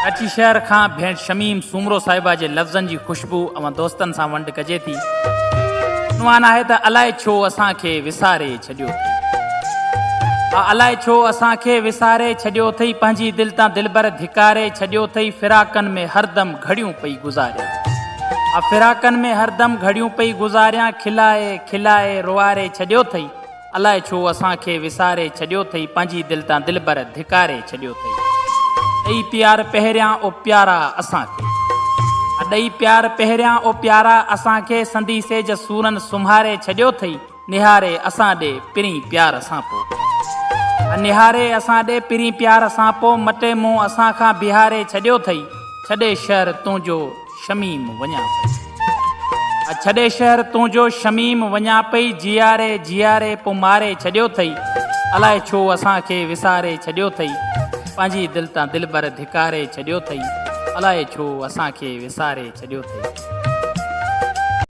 कराची शहर खां भेण शमीम सूमरो साहिबा जे लफ़्ज़नि जी खुशबू अवां दोस्तनि सां वंड कजे थी। उनवान आहे त अलाए छो असांखे विसारे छॾियो अथई। अलाए छो असांखे विसारे छॾियो अथई, पंहिंजी दिलि तां दिलबर धिकारे छॾियो अथई। फिराकनि में हरदम घड़ियूं पई गुज़ारियां, फिराकनि में हरदम घड़ियूं पई गुज़ारियां। खिलाए खिलाए रोआरे छॾियो अथई। अलाए छो असांखे विसारे छॾियो अथई, पंहिंजी दिलि तां दिलबर धिकारे छॾियो अथई। ॾई प्यार पहिरियां ओ प्यारा असांखे, ॾई प्यार पहिरियां ओ प्यारा असांखे। संदी सेज सूरन सुम्हारे छॾियो अथई। निहारे असां ॾे पिरीं प्यार सां पोइ, निहारे असां ॾे पिरीं प्यार सां पोइ। मटे मुंहुं असां खां बिहारे छॾियो अथई। छॾे शहर तुंहिंजो शमीम वञा पई, छॾे शहर तुंहिंजो शमीम वञा पई। जियारे जियारे पोइ मारे छॾियो अथई। अलाए छो असांखे विसारे छॾियो अथई, पंहिंजी दिलि तां दिलबर धिकारे छॾियो अथई। अलाए छो असांखे विसारे छॾियो अथई।